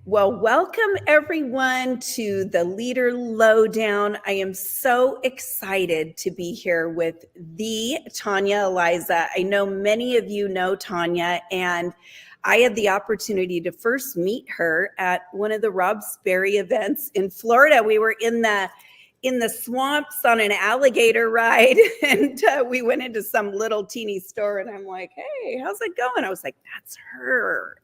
Well, welcome everyone to the Leader Lowdown. I am so excited to be here with the Tanya Aliza. I know many of you know Tanya, and I had the opportunity to first meet her at one of the Rob's Berry events in Florida. We were in the swamps on an alligator ride, and we went into some little teeny store, and I'm like, "Hey, how's it going?" I was like, "That's her."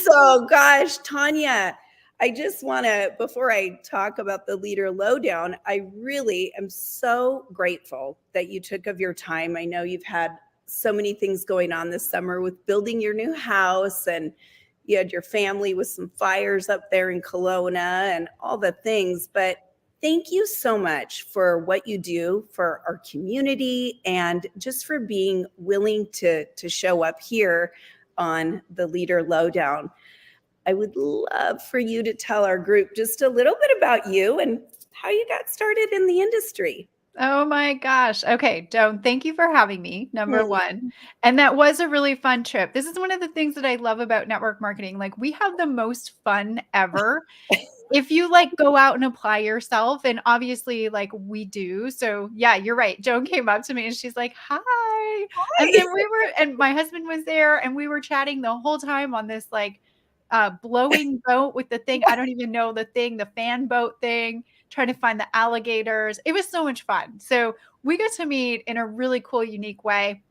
So, gosh, Tanya, I just want to, before I talk about the Leader Lowdown, I really am so grateful that you took of your time. I know you've had so many things going on this summer with building your new house, and you had your family with some fires up there in Kelowna and all the things. But thank you so much for what you do for our community and just for being willing to show up here on the Leader Lowdown. I would love for you to tell our group just a little bit about you and how you got started in the industry. Oh my gosh. Okay, Joan, thank you for having me, number Hmm. one. And that was a really fun trip. This is one of the things that I love about network marketing. Like, we have the most fun ever. If you go out and apply yourself, and obviously we do. So yeah, you're right. Joan came up to me and she's like, "Hi." And then and my husband was there and we were chatting the whole time on this blowing boat with the thing. I don't even know the thing, the fan boat thing, trying to find the alligators. It was so much fun. So we got to meet in a really cool, unique way,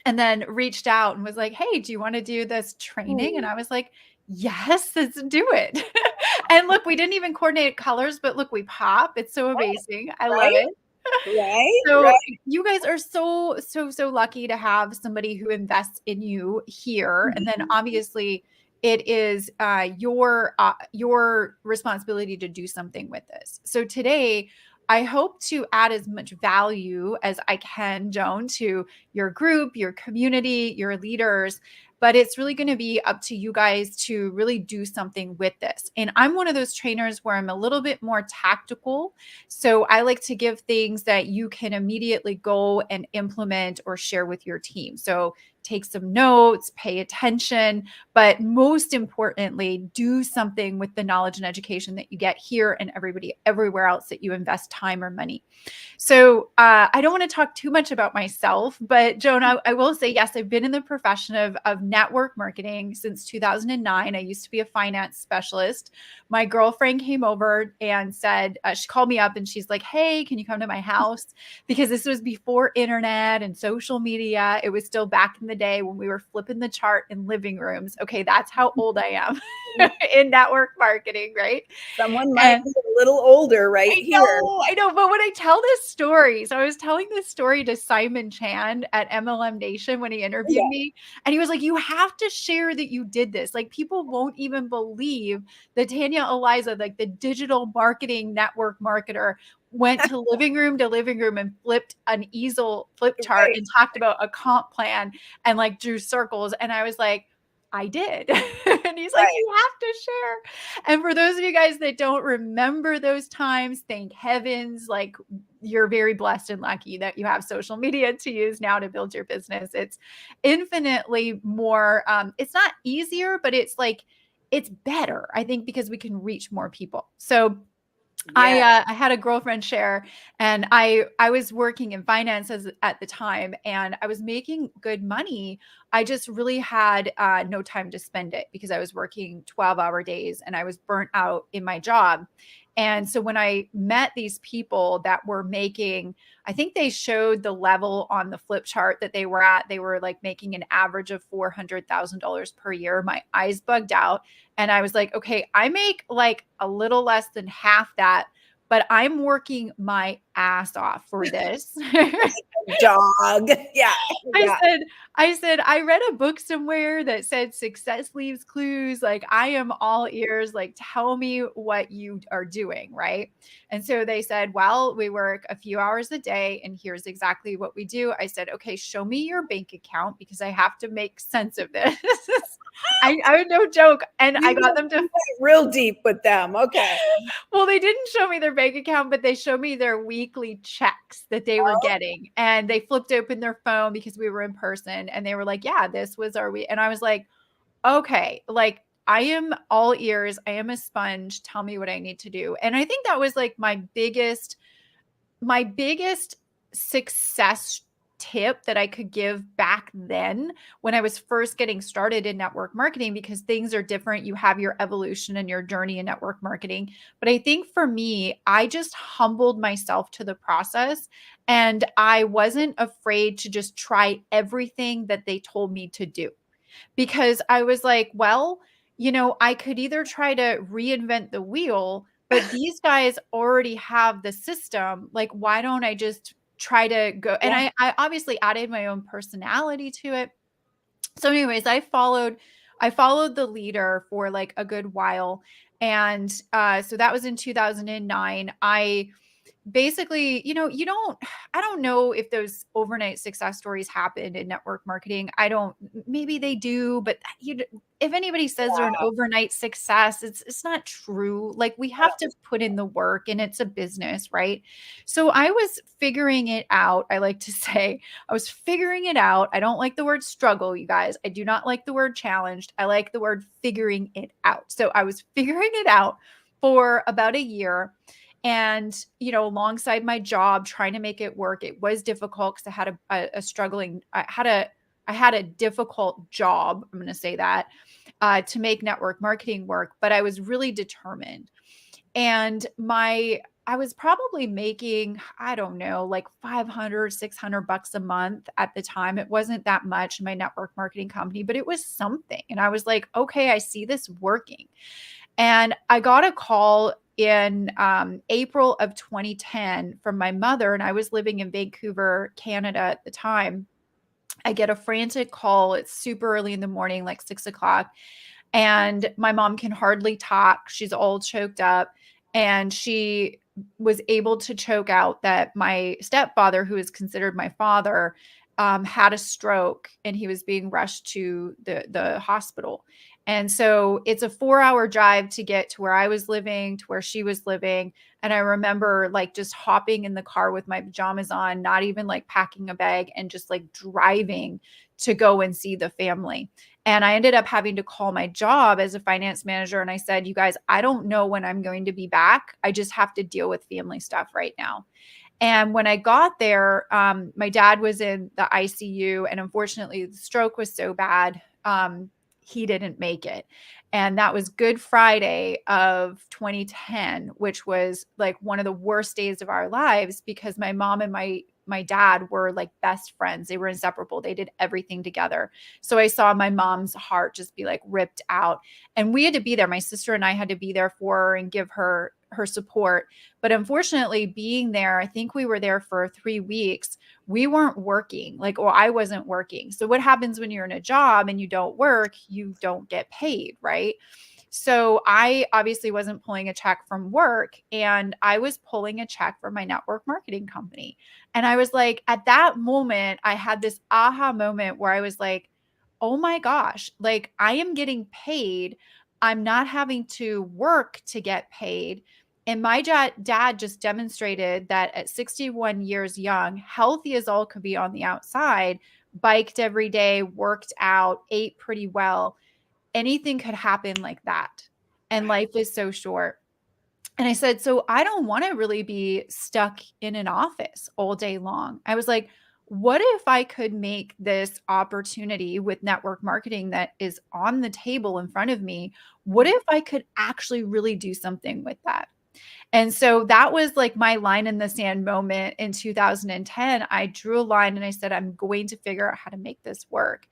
and then reached out and was like, "Hey, do you want to do this training?" And I was like, "Yes, let's do it." And look, we didn't even coordinate colors, but look, we pop. It's so amazing. I love Right, it. right, So right. you guys are so lucky to have somebody who invests in you here. And then obviously it is your responsibility to do something with this. So today I hope to add as much value as I can, Joan, to your group, your community, your leaders. But it's really going to be up to you guys to really do something with this. And I'm one of those trainers where I'm a little bit more tactical. So I like to give things that you can immediately go and implement or share with your team. So take some notes, pay attention, but most importantly, do something with the knowledge and education that you get here and everybody everywhere else that you invest time or money. So I don't want to talk too much about myself, but Joan, I will say, yes, I've been in the profession of network marketing since 2009. I used to be a finance specialist. My girlfriend came over and said, she called me up and she's like, "Hey, can you come to my house?" Because this was before internet and social media. It was still back in the day when we were flipping the chart in living rooms. Okay, that's how old I am in network marketing, right? Someone might And be a little older right here. I know. But when I tell this story, so I was telling this story to Simon Chan at MLM Nation when he interviewed Yeah. me, and he was like, "You have to share that you did this. Like, people won't even believe that Tanya Aliza, like the digital marketing network marketer, went to living room and flipped an easel flip chart Right, and talked about a comp plan and drew circles." And I was like, "I did." And he's like, right. "You have to share." And for those of you guys that don't remember those times, thank heavens, you're very blessed and lucky that you have social media to use now to build your business. It's infinitely more, it's not easier, but it's better, I think, because we can reach more people. So Yeah. I had a girlfriend share, and I was working in finance at the time, and I was making good money. I just really had no time to spend it because I was working 12-hour days and I was burnt out in my job. And so when I met these people that were making, I think they showed the level on the flip chart that they were at. They were making an average of $400,000 per year. My eyes bugged out. And I was like, "Okay, I make a little less than half that, but I'm working my ass off for this." Dog. Yeah. I Yeah. said, "I read a book somewhere that said success leaves clues. Like, I am all ears. Like, tell me what you are doing." Right. And so they said, "Well, we work a few hours a day and here's exactly what we do." I said, "Okay, show me your bank account because I have to make sense of this." I no joke. And I got them to, You went real deep with them. Okay. well, they didn't show me their bank account, but they showed me their weekly checks that they were getting. And they flipped open their phone because we were in person. And they were like, "Yeah, this was our week." And I was like, "Okay, I am all ears. I am a sponge. Tell me what I need to do. And I think that was like my biggest success tip that I could give back then when I was first getting started in network marketing, because things are different. You have your evolution and your journey in network marketing. But I think for me, I just humbled myself to the process, and I wasn't afraid to just try everything that they told me to do, because I was like, well, I could either try to reinvent the wheel, but these guys already have the system. Like, why don't I just try to go? And Yeah. I obviously added my own personality to it. So, anyways, I followed the leader for like a good while. And so that was in 2009. I basically, I don't know if those overnight success stories happen in network marketing. I don't, maybe they do, but if anybody says they're an overnight success, it's not true. Like, we have to put in the work, and it's a business, right? So I was figuring it out. I like to say I was figuring it out. I don't like the word struggle, you guys. I do not like the word challenged. I like the word figuring it out. So I was figuring it out for about a year. And alongside my job, trying to make it work, it was difficult because I had a difficult job, I'm going to say that, to make network marketing work, but I was really determined. And I was probably making, I don't know, like 500, $600 a month at the time. It wasn't that much in my network marketing company, but it was something. And I was like, okay, I see this working. And I got a call in April of 2010 from my mother, and I was living in Vancouver, Canada at the time. I get a frantic call. It's super early in the morning, like 6 o'clock. And my mom can hardly talk. She's all choked up. And she was able to choke out that my stepfather, who is considered my father, had a stroke, and he was being rushed to the hospital. And so it's a 4-hour drive to get to where I was living, to where she was living. And I remember like just hopping in the car with my pajamas on, not even like packing a bag, and just like driving to go and see the family. And I ended up having to call my job as a finance manager. And I said, you guys, I don't know when I'm going to be back. I just have to deal with family stuff right now. And when I got there, my dad was in the ICU, and unfortunately, the stroke was so bad, he didn't make it. And that was Good Friday of 2010, which was like one of the worst days of our lives, because my mom and my dad were like best friends. They were inseparable. They did everything together. So I saw my mom's heart just be like ripped out. And we had to be there. My sister and I had to be there for her and give her support. But unfortunately, being there, I think we were there for 3 weeks. We weren't working, or I wasn't working. So what happens when you're in a job and you don't work? You don't get paid, right? So I obviously wasn't pulling a check from work, and I was pulling a check for my network marketing company. And I was like, at that moment, I had this aha moment where I was like, oh my gosh, like, I am getting paid. I'm not having to work to get paid. And my dad just demonstrated that at 61 years young, healthy as all could be on the outside, biked every day, worked out, ate pretty well. Anything could happen like that. And life is so short. And I said, so I don't want to really be stuck in an office all day long. I was like, what if I could make this opportunity with network marketing that is on the table in front of me? What if I could actually really do something with that? And so that was like my line in the sand moment in 2010. I drew a line and I said, I'm going to figure out how to make this work.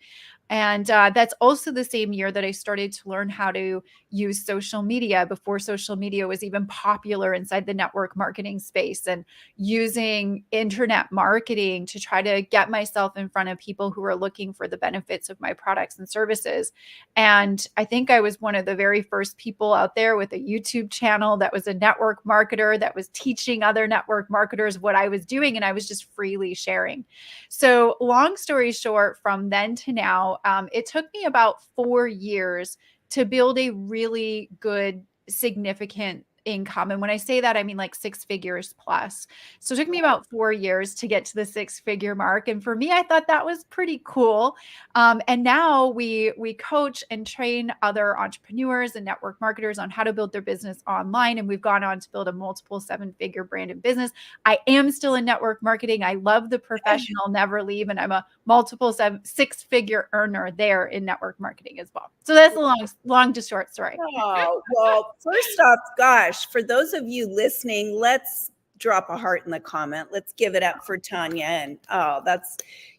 And that's also the same year that I started to learn how to use social media, before social media was even popular inside the network marketing space, and using internet marketing to try to get myself in front of people who are looking for the benefits of my products and services. And I think I was one of the very first people out there with a YouTube channel that was a network marketer that was teaching other network marketers what I was doing, and I was just freely sharing. So long story short, from then to now, it took me about 4 years to build a really good, significant income. And when I say that, I mean like 6 figures plus. So it took me about 4 years to get to the 6 figure mark. And for me, I thought that was pretty cool. And now we coach and train other entrepreneurs and network marketers on how to build their business online. And we've gone on to build a multiple 7-figure branded business. I am still in network marketing. I love the profession. I'll never leave. And I'm a multiple 6-figure earner there in network marketing as well. So that's a long to short story. Oh, well, first off, gosh, for those of you listening, let's drop a heart in the comment. Let's give it up for Tanya. And that's,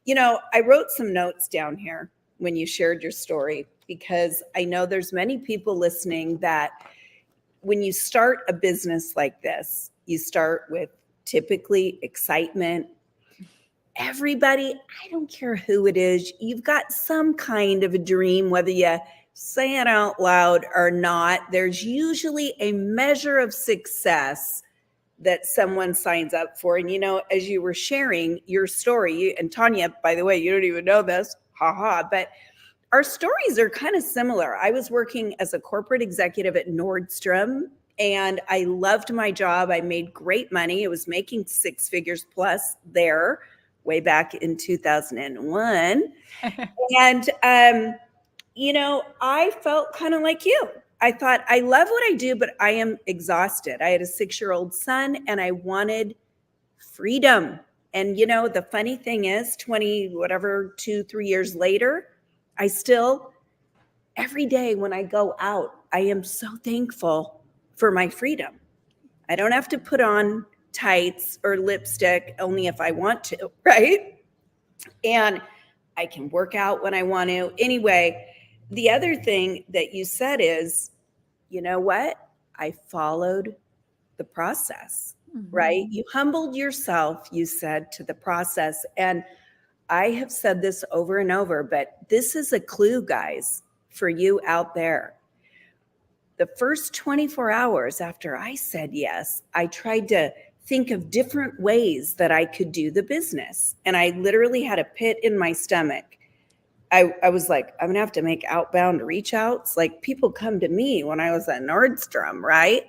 I wrote some notes down here when you shared your story, because I know there's many people listening that when you start a business like this, you start with typically excitement. Everybody, I don't care who it is, you've got some kind of a dream, whether you say it out loud or not. There's usually a measure of success that someone signs up for. And, as you were sharing your story, and Tanya, by the way, you don't even know this, but our stories are kind of similar. I was working as a corporate executive at Nordstrom, and I loved my job. I made great money. I was making 6 figures plus there way back in 2001. And, I felt kind of like you. I thought, I love what I do, but I am exhausted. I had a 6-year-old son and I wanted freedom. And, the funny thing is 2-3 years later, I still, every day when I go out, I am so thankful for my freedom. I don't have to put on tights or lipstick only if I want to, right? And I can work out when I want to. Anyway, the other thing that you said is, you know what? I followed the process, right? You humbled yourself, you said, to the process. And I have said this over and over, but this is a clue, guys, for you out there. The first 24 hours after I said yes, I tried to think of different ways that I could do the business. And I literally had a pit in my stomach. I was like, I'm going to have to make outbound reach outs. Like, people come to me when I was at Nordstrom, right?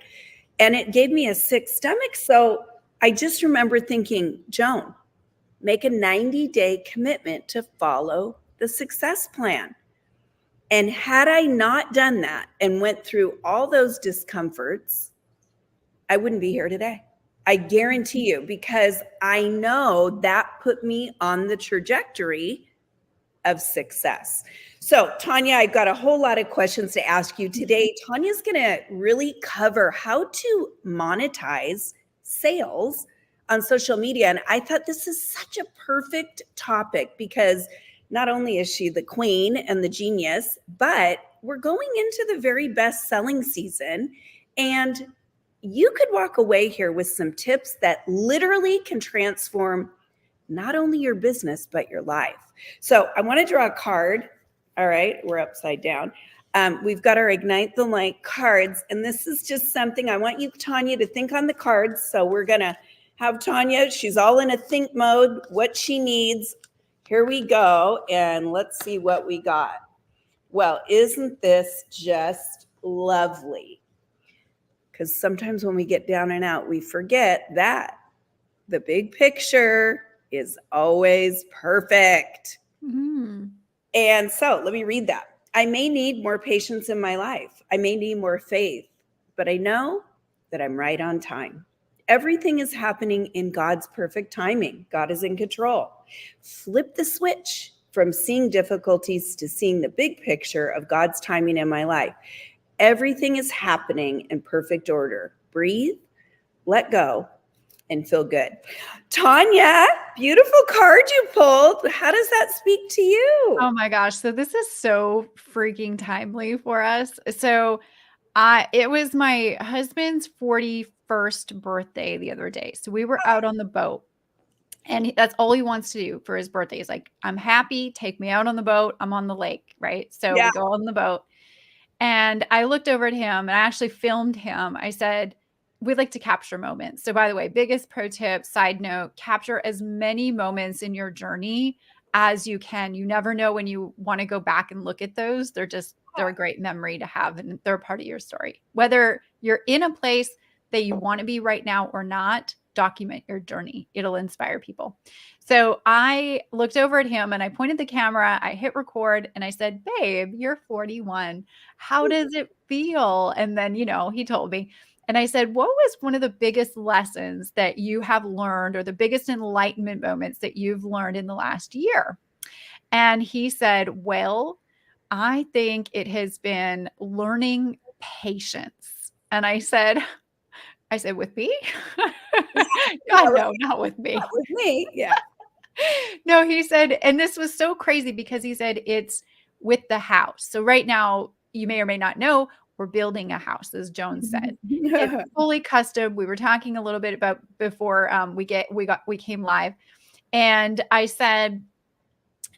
And it gave me a sick stomach. So I just remember thinking, Joan, make a 90-day commitment to follow the success plan. And had I not done that and went through all those discomforts, I wouldn't be here today. I guarantee you, because I know that put me on the trajectory of success. So, Tanya, I've got a whole lot of questions to ask you today. Tanya's going to really cover how to monetize sales on social media. And I thought this is such a perfect topic because not only is she the queen and the genius, but we're going into the very best selling season. And you could walk away here with some tips that literally can transform not only your business, but your life. So I want to draw a card. All right, we're upside down. We've got our Ignite the Light cards, and this is just something I want you, Tanya, to think on the cards. So we're going to have Tanya, she's all in a think mode, what she needs. Here we go, and let's see what we got. Well, isn't this just lovely? Because sometimes when we get down and out, we forget that the big picture is always perfect. Mm-hmm. And so let me read that. I may need more patience in my life. I may need more faith, but I know that I'm right on time. Everything is happening in God's perfect timing. God is in control. Flip the switch from seeing difficulties to seeing the big picture of God's timing in my life. Everything is happening in perfect order. Breathe, let go, and feel good. Tanya, beautiful card you pulled. How does that speak to you? Oh my gosh. So this is so freaking timely for us. So it was my husband's 41st birthday the other day. So we were out on the boat, and that's all he wants to do for his birthday. He's like, I'm happy. Take me out on the boat. I'm on the lake. Right. So we go on the boat, and I looked over at him and I actually filmed him. I said, we'd like to capture moments. So by the way, biggest pro tip, side note, capture as many moments in your journey as you can. You never know when you want to go back and look at those. They're a great memory to have, and they're part of your story. Whether you're in a place that you want to be right now or not, document your journey. It'll inspire people. So I looked over at him and I pointed the camera, I hit record, and I said, babe, you're 41. How does it feel? And then, he told me. And I said, what was one of the biggest lessons that you have learned, or the biggest enlightenment moments that you've learned in the last year? And he said, well, I think it has been learning patience. And I said, with me? God, no, not with me. Not with me. Yeah. No, he said, and this was so crazy because he said it's with the house. So right now, you may or may not know, we're building a house, as Joan said. It's fully custom. We were talking a little bit about before we came live. And I said,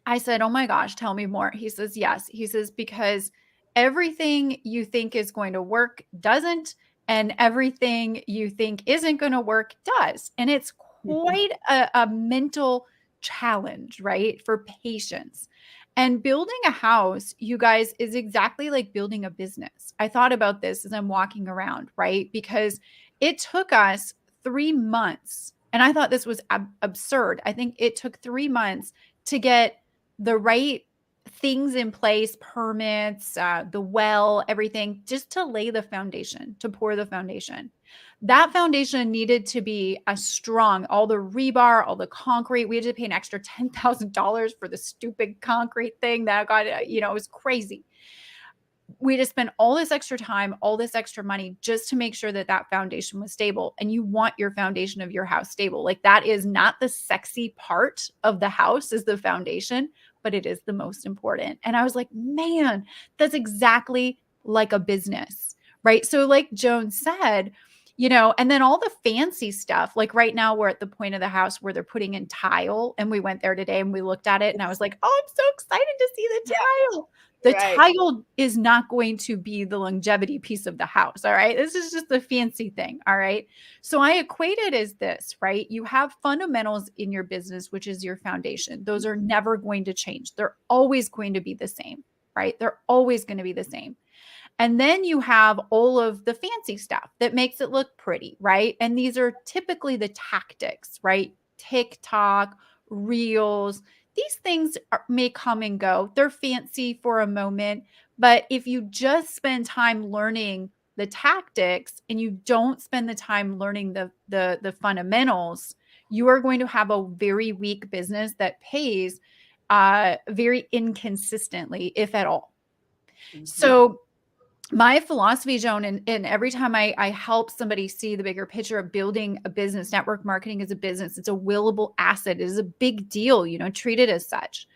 oh my gosh, tell me more. He says, yes. He says, because everything you think is going to work doesn't, and everything you think isn't going to work does. And it's quite a mental challenge, right? For patience. And building a house, you guys, is exactly like building a business. I thought about this as I'm walking around, right? Because it took us 3 months. And I thought this was absurd. I think it took 3 months to get the right things in place, permits, the well, everything, just to lay the foundation, to pour the foundation. That foundation needed to be strong, all the rebar, all the concrete. We had to pay an extra $10,000 for the stupid concrete thing that got, it was crazy. We just spent all this extra time, all this extra money just to make sure that that foundation was stable. And you want your foundation of your house stable. Like, that is not the sexy part of the house, is the foundation, but it is the most important. And I was like, man, that's exactly like a business, right? So like Joan said, and then all the fancy stuff, like right now we're at the point of the house where they're putting in tile, and we went there today and we looked at it and I was like, oh, I'm so excited to see the tile. The tile is not going to be the longevity piece of the house. All right. This is just the fancy thing. All right. So I equate it as this, right? You have fundamentals in your business, which is your foundation. Those are never going to change. They're always going to be the same, right? They're always going to be the same. And then you have all of the fancy stuff that makes it look pretty, right? And these are typically the tactics, right? TikTok, Reels. These things may come and go. They're fancy for a moment, but if you just spend time learning the tactics and you don't spend the time learning the fundamentals, you are going to have a very weak business that pays very inconsistently, if at all. So my philosophy, Joan, and every time I help somebody see the bigger picture of building a business, network marketing is a business. It's a willable asset. It is a big deal, treat it as such.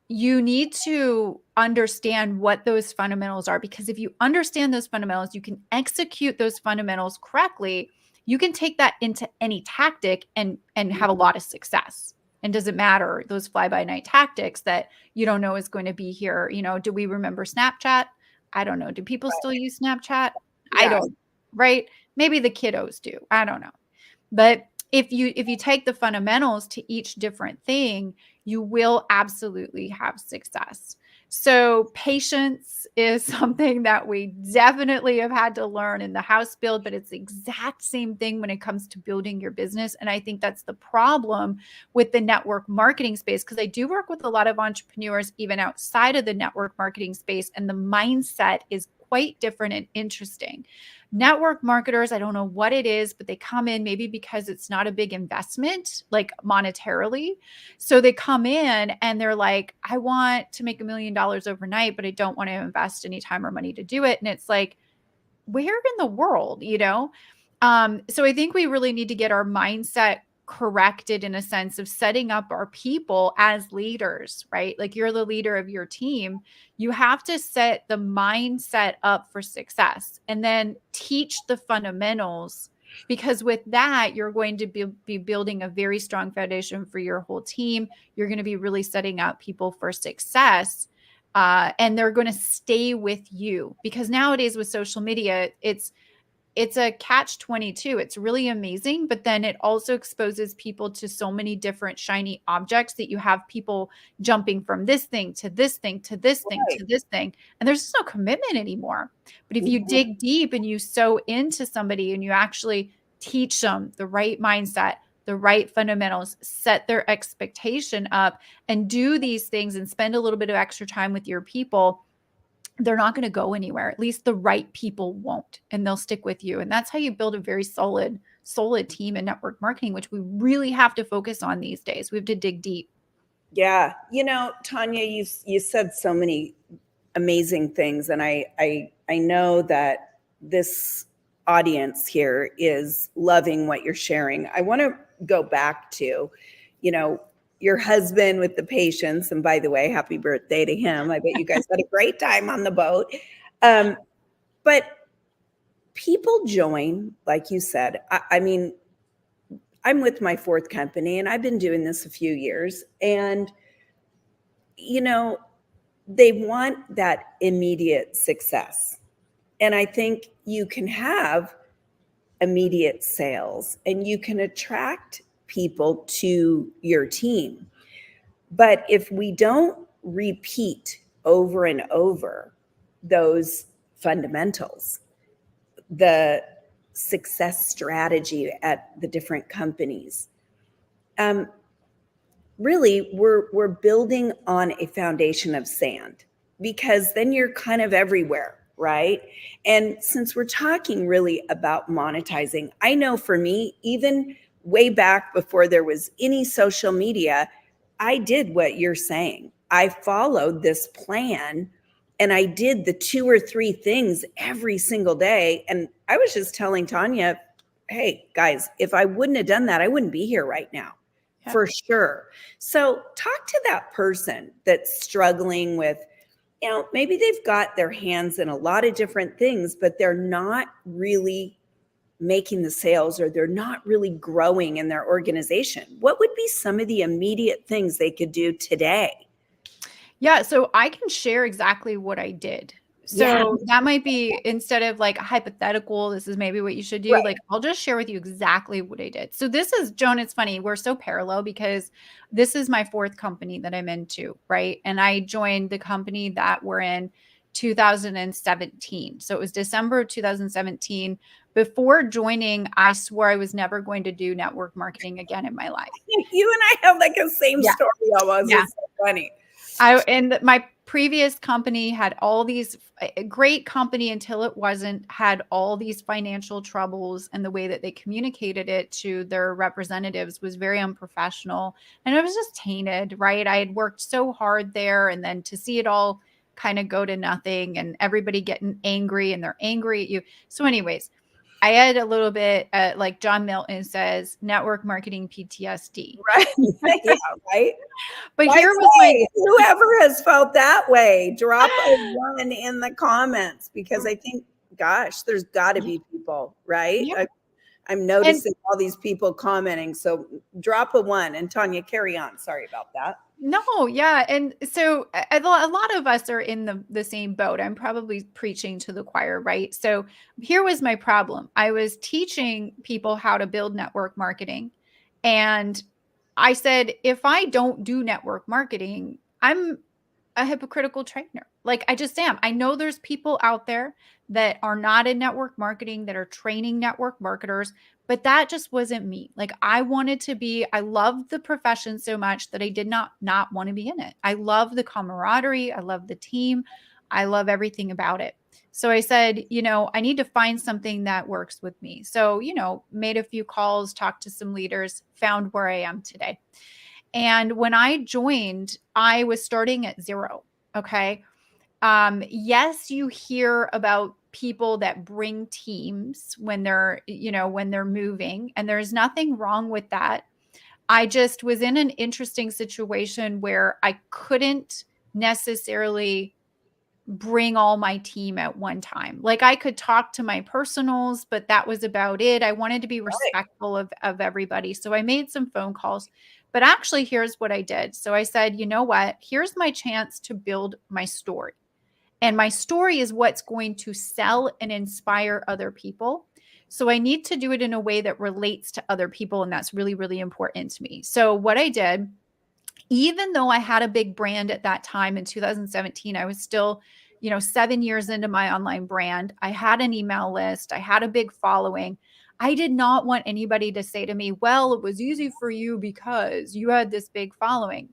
You need to understand what those fundamentals are, because if you understand those fundamentals, you can execute those fundamentals correctly. You can take that into any tactic and have a lot of success. And does it matter, those fly-by-night tactics that you don't know is going to be here? Do we remember Snapchat? I don't know. Do people still use Snapchat? I don't, right? Maybe the kiddos do. I don't know. But if you take the fundamentals to each different thing, you will absolutely have success. So patience is something that we definitely have had to learn in the house build, but it's the exact same thing when it comes to building your business. And I think that's the problem with the network marketing space, because I do work with a lot of entrepreneurs even outside of the network marketing space, and the mindset is quite different and interesting. Network marketers, I don't know what it is, but they come in maybe because it's not a big investment, like monetarily. So they come in and they're like, I want to make $1 million overnight, but I don't want to invest any time or money to do it. And it's like, where in the world, So I think we really need to get our mindset corrected in a sense of setting up our people as leaders, right? Like, you're the leader of your team. You have to set the mindset up for success and then teach the fundamentals, because with that, you're going to be building a very strong foundation for your whole team. You're going to be really setting up people for success. And they're going to stay with you, because nowadays with social media, it's it's a catch-22. It's really amazing, but then it also exposes people to so many different shiny objects that you have people jumping from this thing to this thing to this thing Right. to this thing, and there's just no commitment anymore. But if you Mhm. dig deep and you sew into somebody and you actually teach them the right mindset, the right fundamentals, set their expectation up, and do these things and spend a little bit of extra time with your people, they're not going to go anywhere. At least the right people won't, and they'll stick with you. And that's how you build a very solid team in network marketing, which we really have to focus on these days. We have to dig deep. Yeah. Tanya, you said so many amazing things. And I know that this audience here is loving what you're sharing. I want to go back to, you know, your husband with the patience. And by the way, happy birthday to him. I bet you guys had a great time on the boat. But people join, like you said. I mean, I'm with my fourth company and I've been doing this a few years. And, you know, they want that immediate success. And I think you can have immediate sales and you can attract people to your team. But if we don't repeat over and over those fundamentals, the success strategy at the different companies, really we're building on a foundation of sand, because then you're kind of everywhere, right? And since we're talking really about monetizing, I know for me, even way back before there was any social media, I did what you're saying. I followed this plan and I did the 2 or 3 things every single day. And I was just telling Tanya, hey guys, if I wouldn't have done that, I wouldn't be here right now. Yep. For sure. So talk to that person that's struggling with, maybe they've got their hands in a lot of different things, but they're not really making the sales, or they're not really growing in their organization. What would be some of the immediate things they could do today? Yeah, so I can share exactly what I did. Yeah, So that might be, instead of like hypothetical, this is maybe what you should do. right. Like, I'll just share with you exactly what I did. So this is, Joan, it's funny. We're so parallel because this is my fourth company that I'm into, right? And I joined the company that we're in 2017. So it was December of 2017. Before joining, I swore I was never going to do network marketing again in my life. You and I have like a same Yeah. story almost. Yeah. It's so funny. And my previous company had all these, a great company until it wasn't, had all these financial troubles, and the way that they communicated it to their representatives was very unprofessional, and it was just tainted, right? I had worked so hard there, and then to see it all kind of go to nothing, and everybody getting angry, and they're angry at you. So anyways, I had a little bit, like John Milton says, network marketing PTSD. Right. Yeah, right. But I here was my, say, whoever has felt that way, drop a 1 in the comments, because I think, gosh, there's got to be people, right? yeah. I'm And noticing all these people commenting. So drop a 1. And Tanya, carry on. Sorry about that. no, yeah. And so a lot of us are in the same boat. I'm probably preaching to the choir, right? So here was my problem. I was teaching people how to build network marketing. And I said, if I don't do network marketing, I'm a hypocritical trainer. Like, I just am. I know there's people out there that are not in network marketing, that are training network marketers, but that just wasn't me. Like, I wanted to be, I loved the profession so much that I did not want to be in it. I love the camaraderie. I love the team. I love everything about it. So I said, I need to find something that works with me. So, made a few calls, talked to some leaders, found where I am today. And when I joined, I was starting at zero. Okay. Yes, you hear about people that bring teams when they're moving, and there's nothing wrong with that. I just was in an interesting situation where I couldn't necessarily bring all my team at one time. Like, I could talk to my personals, but that was about it. I wanted to be Right. respectful of everybody. So I made some phone calls. But actually, here's what I did. So I said, you know what? Here's my chance to build my story. And my story is what's going to sell and inspire other people. So I need to do it in a way that relates to other people. And that's really, really important to me. So what I did, even though I had a big brand at that time in 2017, I was still, 7 years into my online brand. I had an email list, I had a big following. I did not want anybody to say to me, well, it was easy for you because you had this big following.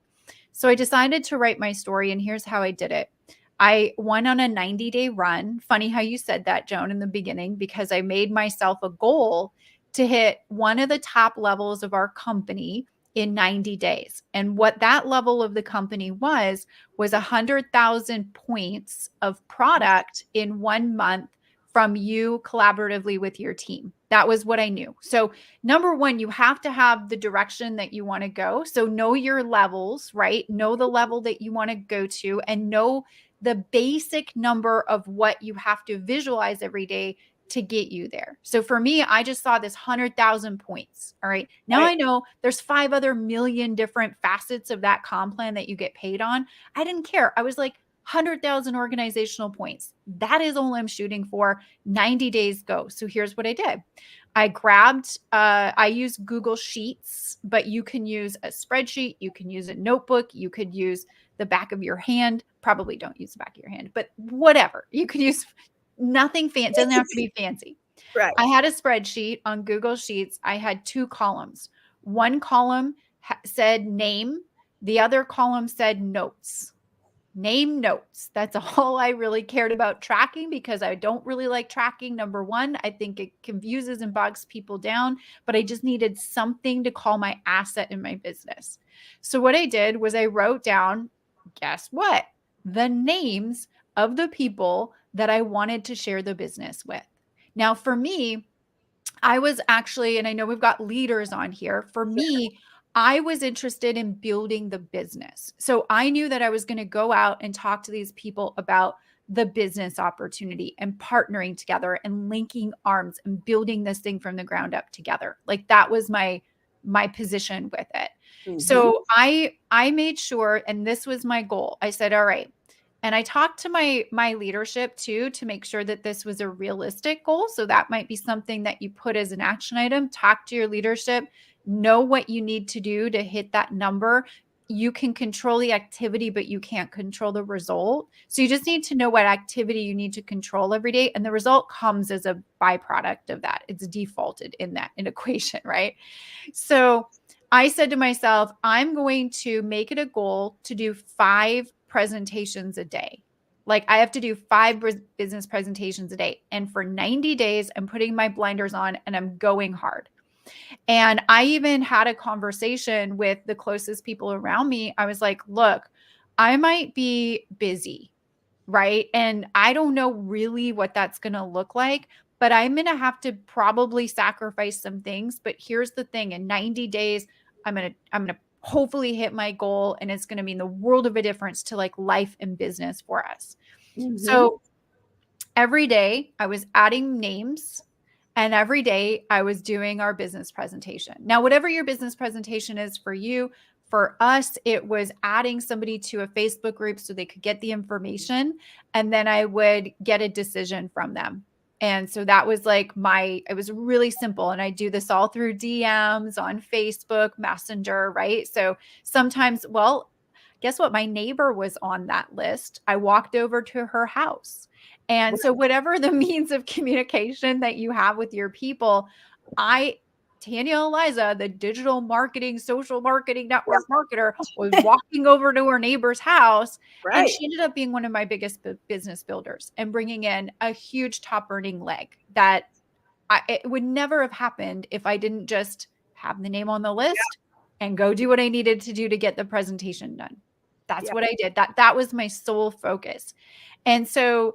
So I decided to write my story, and here's how I did it. I went on a 90-day run. Funny how you said that, Joan, in the beginning, because I made myself a goal to hit one of the top levels of our company in 90 days. And what that level of the company was 100,000 points of product in 1 month from you collaboratively with your team. That was what I knew. So, number one, you have to have the direction that you want to go. So, know your levels, right? Know the level that you want to go to, and know the basic number of what you have to visualize every day to get you there. So for me, I just saw this 100,000 points. All right. Now I know there's 5 other million different facets of that comp plan that you get paid on. I didn't care. I was like, 100,000 organizational points. That is all I'm shooting for. 90 days go. So here's what I did. I used Google Sheets, but you can use a spreadsheet. You can use a notebook. You could use the back of your hand. Probably don't use the back of your hand, but whatever. You could use nothing fancy. It doesn't have to be fancy. Right. I had a spreadsheet on Google Sheets. I had 2 columns. One column said name. The other column said notes. Name, notes. That's all I really cared about tracking, because I don't really like tracking. Number one, I think it confuses and bogs people down, but I just needed something to call my asset in my business. So what I did was I wrote down, guess what? The names of the people that I wanted to share the business with. Now, for me, I was actually, and I know we've got leaders on here. For me, I was interested in building the business. So I knew that I was going to go out and talk to these people about the business opportunity and partnering together and linking arms and building this thing from the ground up together. Like that was my position with it. Mhm. So I made sure, and this was my goal. I said, all right. And I talked to my leadership too, to make sure that this was a realistic goal. So that might be something that you put as an action item. Talk to your leadership, know what you need to do to hit that number. You can control the activity, but you can't control the result. So you just need to know what activity you need to control every day. And the result comes as a byproduct of that. It's defaulted in that equation, right? So I said to myself, I'm going to make it a goal to do 5 presentations a day. Like I have to do 5 business presentations a day. And for 90 days, I'm putting my blinders on and I'm going hard. And I even had a conversation with the closest people around me. I was like, look, I might be busy, right? And I don't know really what that's going to look like, but I'm going to have to probably sacrifice some things. But here's the thing, in 90 days, I'm going to hopefully hit my goal, and it's going to mean the world of a difference to like life and business for us. Mhm. So every day I was adding names, and every day I was doing our business presentation. Now, whatever your business presentation is for you, for us, it was adding somebody to a Facebook group so they could get the information. And then I would get a decision from them. And so that was like it was really simple. And I do this all through DMs on Facebook, Messenger, right? So sometimes, well, guess what? My neighbor was on that list. I walked over to her house. And so whatever the means of communication that you have with your people, Tanya Aliza, the digital marketing, social marketing network marketer, was walking over to her neighbor's house. Right. And she ended up being one of my biggest business builders and bringing in a huge top earning leg that it would never have happened if I didn't just have the name on the list and go do what I needed to do to get the presentation done. That's what I did. That was my sole focus. And so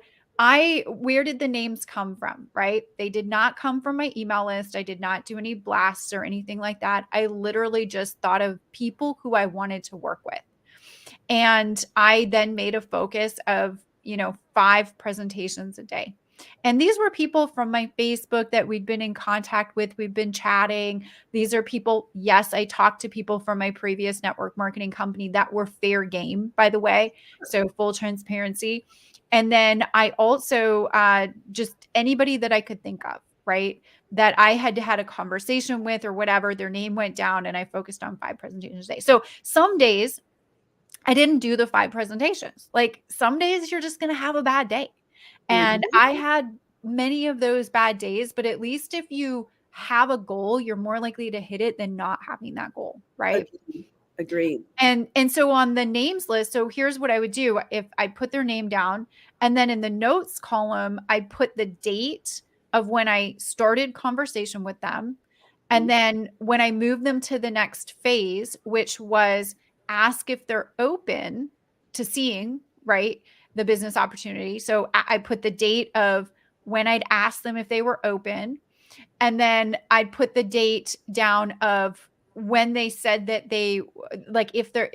where did the names come from, right? They did not come from my email list. I did not do any blasts or anything like that. I literally just thought of people who I wanted to work with. And I then made a focus of, 5 presentations a day. And these were people from my Facebook that we'd been in contact with. We've been chatting. These are people, yes, I talked to people from my previous network marketing company that were fair game, by the way. So full transparency. And then I also just anybody that I could think of. right? That I had had a conversation with or whatever, their name went down and I focused on 5 presentations a day. So some days I didn't do the 5 presentations. Like some days you're just going to have a bad day. And Mhm. I had many of those bad days, but at least if you have a goal, you're more likely to hit it than not having that goal, right? Agreed. Agreed. And so on the names list, so here's what I would do. If I put their name down and then in the notes column, I put the date of when I started conversation with them. And then when I moved them to the next phase, which was ask if they're open to seeing, right, the business opportunity. So I put the date of when I'd asked them if they were open. And then I'd put the date down of when they said that they like if they're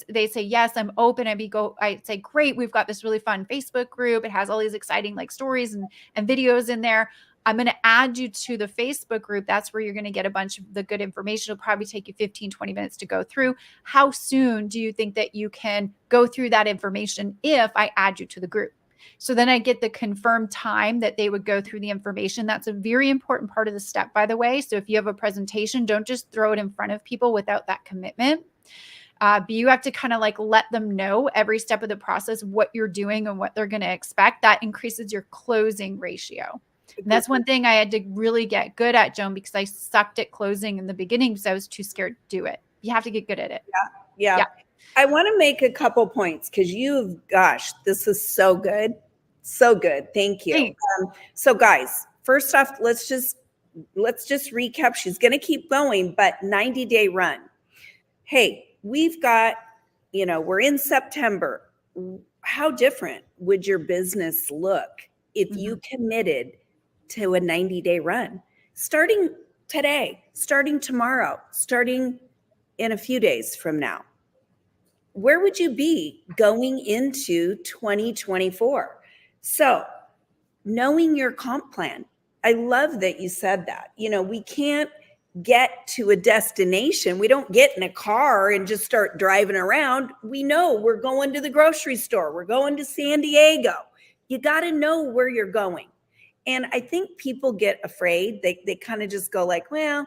they say yes, I'm open. I'd say great, we've got this really fun Facebook group. It has all these exciting like stories and videos in there. I'm going to add you to the Facebook group. That's where you're going to get a bunch of the good information. It'll probably take you 15-20 minutes to go through. How soon do you think that you can go through that information if I add you to the group? So then I get the confirmed time that they would go through the information. That's a very important part of the step, by the way. So if you have a presentation, don't just throw it in front of people without that commitment. But you have to kind of like let them know every step of the process what you're doing and what they're going to expect. That increases your closing ratio. And that's one thing I had to really get good at, Joan, because I sucked at closing in the beginning because I was too scared to do it. You have to get good at it. Yeah. I want to make a couple points because gosh, this is so good. So good. Thank you. So guys, first off, let's just recap. She's going to keep going, but 90-day run. Hey, we've got, we're in September. How different would your business look if you committed to a 90-day run? Starting today, starting tomorrow, starting in a few days from now. Where would you be going into 2024? So, knowing your comp plan. I love that you said that. We can't get to a destination. We don't get in a car and just start driving around. We know we're going to the grocery store. We're going to San Diego. You got to know where you're going. And I think people get afraid. They kind of just go like, well,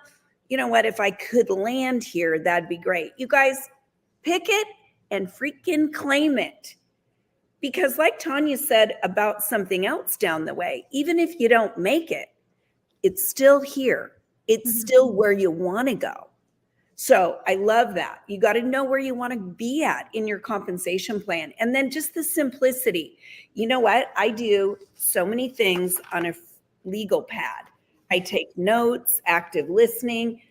you know what? If I could land here, that'd be great. You guys pick it and freaking claim it. Because like Tanya said about something else down the way, even if you don't make it, it's still here. It's still where you want to go. So I love that. You got to know where you want to be at in your compensation plan. And then just the simplicity. You know what? I do so many things on a legal pad. I take notes, active listening.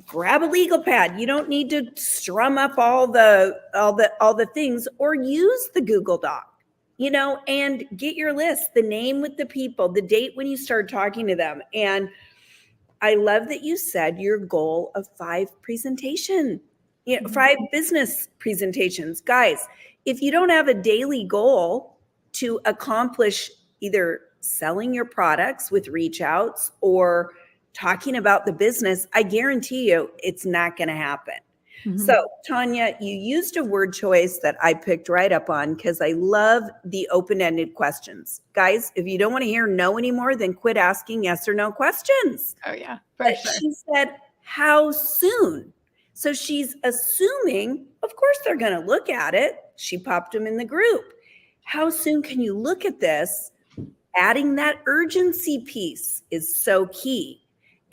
Grab a legal pad. You don't need to strum up all the things, or use the Google Doc, and get your list, the name with the people, the date when you start talking to them. And I love that you said your goal of 5 business presentations. Guys, if you don't have a daily goal to accomplish either selling your products with reach outs or talking about the business, I guarantee you it's not going to happen. So, Tanya, you used a word choice that I picked right up on because I love the open-ended questions. Guys, if you don't want to hear no anymore, then quit asking yes or no questions. Oh, yeah. But she said, how soon? So she's assuming, of course, they're going to look at it. She popped them in the group. How soon can you look at this? Adding that urgency piece is so key.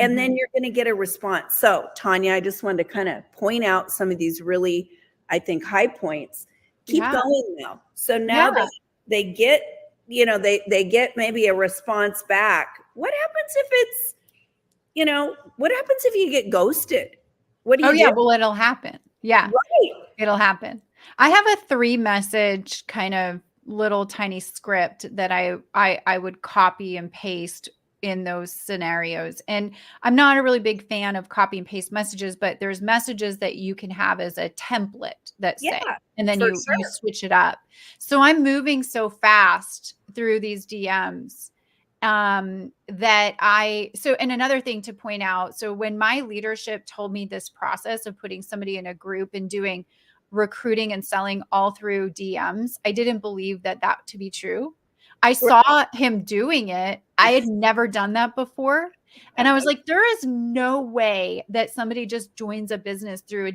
And then you're going to get a response. So, Tanya, I just wanted to kind of point out some of these really, I think, high points. Keep going now. So now that they get, they get maybe a response back. What happens if it's, what happens if you get ghosted? What do you do? Well, it'll happen. Yeah. Right. It'll happen. I have a 3-message kind of little tiny script that I would copy and paste in those scenarios. And I'm not a really big fan of copy and paste messages, but there's messages that you can have as a template that say, and then you switch it up. So I'm moving so fast through these DMs and another thing to point out. So when my leadership told me this process of putting somebody in a group and doing recruiting and selling all through DMs, I didn't believe that to be true. I saw him doing it. I had never done that before. And I was like, there is no way that somebody just joins a business through a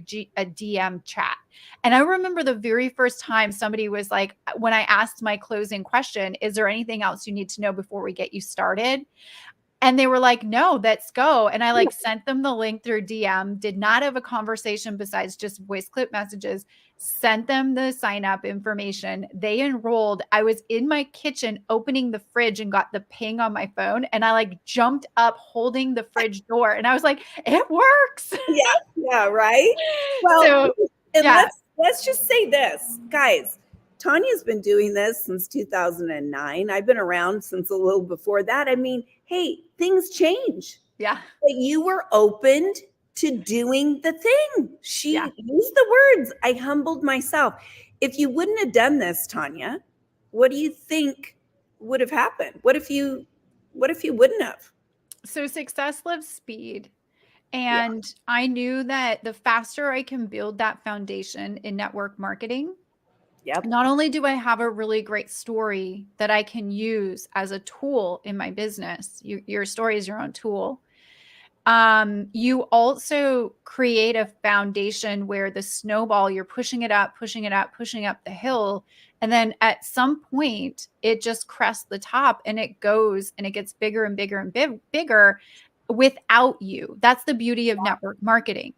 DM chat. And I remember the very first time somebody was like, when I asked my closing question, is there anything else you need to know before we get you started? And they were like, no, let's go. And I like sent them the link through DM, did not have a conversation besides just voice clip messages, sent them the sign up information. They enrolled. I was in my kitchen opening the fridge and got the ping on my phone. And I like jumped up holding the fridge door. And I was like, it works. Yeah, right. Well, So, and yeah. let's just say this, guys. Tanya's been doing this since 2009. I've been around since a little before that. I mean, hey, things change. Yeah. But you were opened to doing the thing. She Yeah. used the words, I humbled myself. If you wouldn't have done this, Tanya, what do you think would have happened? What if you wouldn't have? So success loves speed. And I knew that the faster I can build that foundation in network marketing, Yep. not only do I have a really great story that I can use as a tool in my business, your story is your own tool. You also create a foundation where the snowball, you're pushing it up, pushing it up, pushing up the hill. And then at some point, it just crests the top and it goes and it gets bigger and bigger and bigger without you. That's the beauty of network marketing.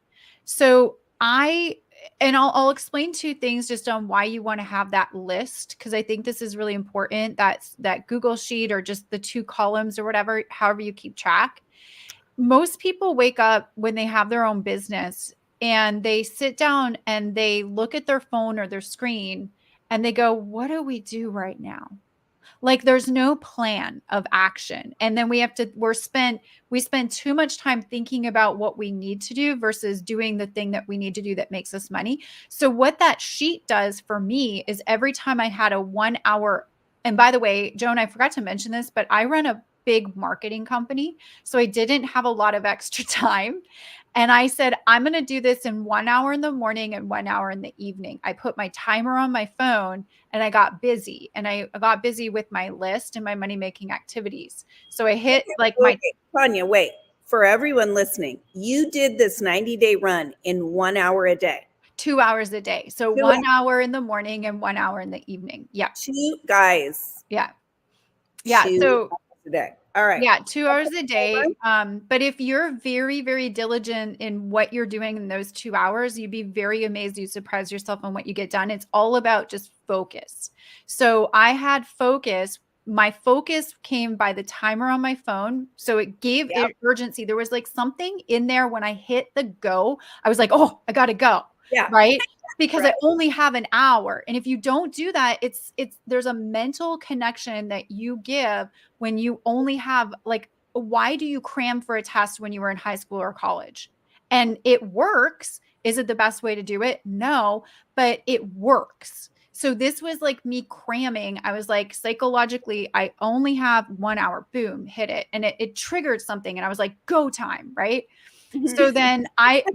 So I'll explain two things just on why you want to have that list, because I think this is really important. That's that Google sheet or just the 2 columns or whatever, however you keep track. Most people wake up when they have their own business and they sit down and they look at their phone or their screen and they go, what do we do right now? Like there's no plan of action. And then we spend too much time thinking about what we need to do versus doing the thing that we need to do that makes us money. So what that sheet does for me is every time I had a 1 hour, and by the way, Joan, I forgot to mention this, but I run a big marketing company. So I didn't have a lot of extra time. And I said, I'm going to do this in 1 hour in the morning and 1 hour in the evening. I put my timer on my phone and I got busy. And I got busy with my list and my money making activities. So I hit like my. Tanya, wait. For everyone listening, you did this 90-day run in 1 hour a day. 2 hours a day. So 1 hour in the morning and 1 hour in the evening. Yeah. 2 guys. Yeah. Yeah. 2 So hours a day. All right. Yeah, 2 hours a day. But if you're very, very diligent in what you're doing in those 2 hours, you'd be very amazed. You surprise yourself on what you get done. It's all about just focus. So I had focus. My focus came by the timer on my phone. So it gave it urgency. There was like something in there when I hit the go. I was like, oh, I got to go. Yeah. Right. Because I only have an hour. And if you don't do that, there's a mental connection that you give when you only have like, why do you cram for a test when you were in high school or college? And it works. Is it the best way to do it? No, but it works. So this was like me cramming. I was like, psychologically, I only have 1 hour, boom, hit it. And it triggered something. And I was like, go time. Right. So then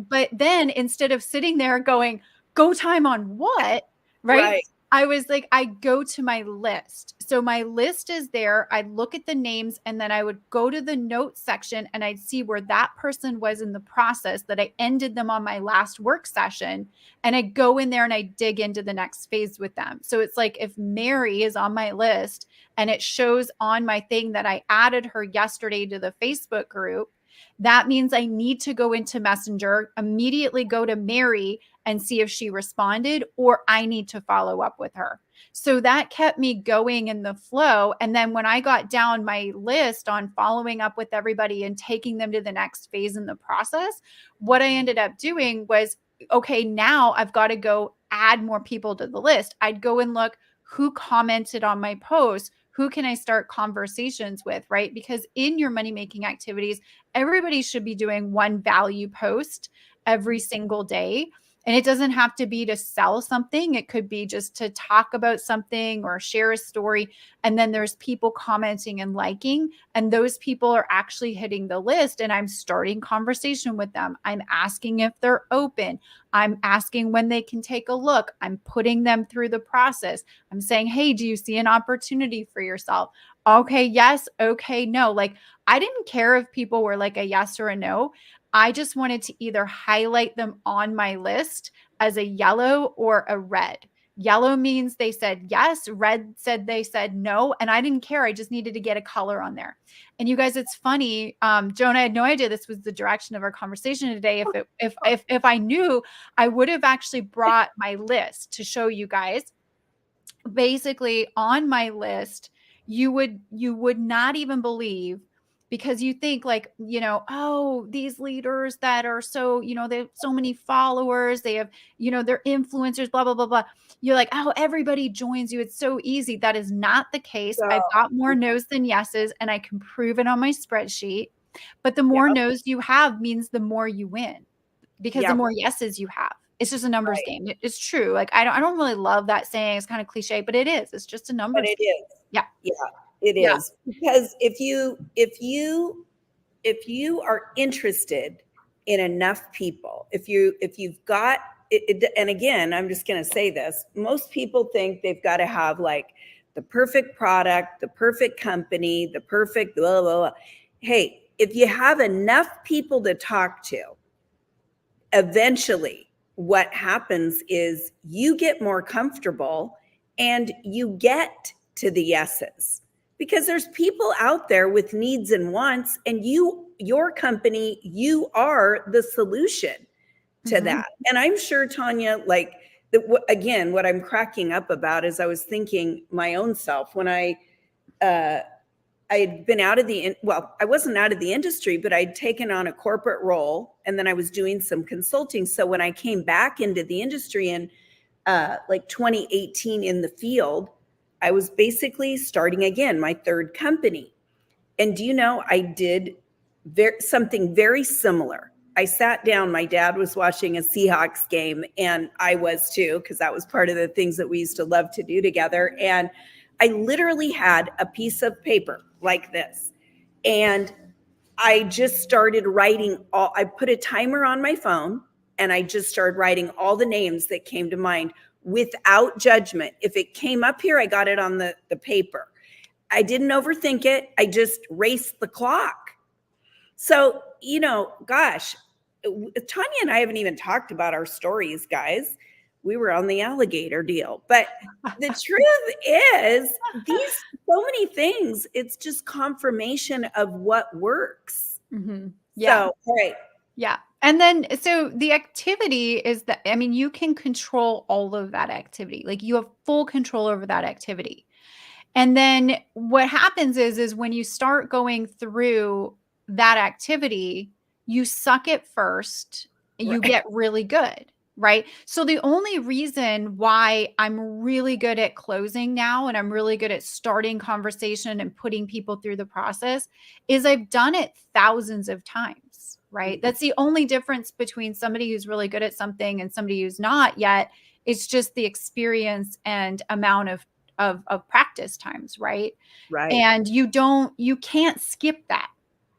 but then instead of sitting there going, go time on what? Right. I was like, I go to my list. So my list is there. I'd look at the names and then I would go to the notes section and I'd see where that person was in the process that I ended them on my last work session. And I go in there and I dig into the next phase with them. So it's like if Mary is on my list and it shows on my thing that I added her yesterday to the Facebook group, that means I need to go into Messenger, immediately go to Mary and see if she responded, or I need to follow up with her. So that kept me going in the flow. And then when I got down my list on following up with everybody and taking them to the next phase in the process, what I ended up doing was, okay, now I've got to go add more people to the list. I'd go and look who commented on my post. Who can I start conversations with, right? Because in your money-making activities, everybody should be doing one value post every single day. And it doesn't have to be to sell something. It could be just to talk about something or share a story. And then there's people commenting and liking, and those people are actually hitting the list. And I'm starting conversation with them. I'm asking if they're open. I'm asking when they can take a look. I'm putting them through the process. I'm saying, hey, do you see an opportunity for yourself? Okay, yes. Okay, no. Like, I didn't care if people were like a yes or a no. I just wanted to either highlight them on my list as a yellow or a red. Yellow means they said yes. Red said they said no. And I didn't care. I just needed to get a color on there. And you guys, it's funny. Joan, I had no idea this was the direction of our conversation today. If I knew, I would have actually brought my list to show you guys. Basically, on my list, you would not even believe, because you think like, oh, these leaders that are so, they have so many followers, they have, they're influencers, blah, blah, blah, blah. You're like, oh, everybody joins you. It's so easy. That is not the case. So, I've got more no's than yeses, and I can prove it on my spreadsheet. But the more yeah, no's you have means the more you win, because the yeah, more yeses you have. It's just a numbers right. game. It's true. Like, I don't really love that saying. It's kind of cliche, but it is. It's just a But numbers it game. is. Yeah. Yeah, it Yeah. is. Because if you are interested in enough people, if you've got it, and again, I'm just going to say this, most people think they've got to have like the perfect product, the perfect company, the perfect blah, blah, blah. Hey, if you have enough people to talk to, eventually what happens is you get more comfortable and you get to the yeses, because there's people out there with needs and wants, and your company, you are the solution to that. And I'm sure, Tanya, like again, what I'm cracking up about is I was thinking my own self when I had been I wasn't out of the industry, but I'd taken on a corporate role, and then I was doing some consulting. So when I came back into the industry in like 2018 in the field, I was basically starting again, my third company. And do you know, I did something very similar. I sat down, my dad was watching a Seahawks game, and I was too, because that was part of the things that we used to love to do together. And I literally had a piece of paper like this, and I just started writing I put a timer on my phone, and I just started writing all the names that came to mind without judgment. If it came up here, I got it on the paper. I didn't overthink it. I just raced the clock. So, gosh, Tanya and I haven't even talked about our stories, guys. We were on the alligator deal. But the truth is, these so many things, it's just confirmation of what works. Mm-hmm. Yeah. So, all right. Yeah. And then, so the activity is that, I mean, you can control all of that activity. Like, you have full control over that activity. And then what happens is when you start going through that activity, you suck it first, you Right. get really good, right? So the only reason why I'm really good at closing now, and I'm really good at starting conversation and putting people through the process, is I've done it thousands of times, right? Mhm. That's the only difference between somebody who's really good at something and somebody who's not yet. It's just the experience and amount of practice times, right? Right. And you can't skip that.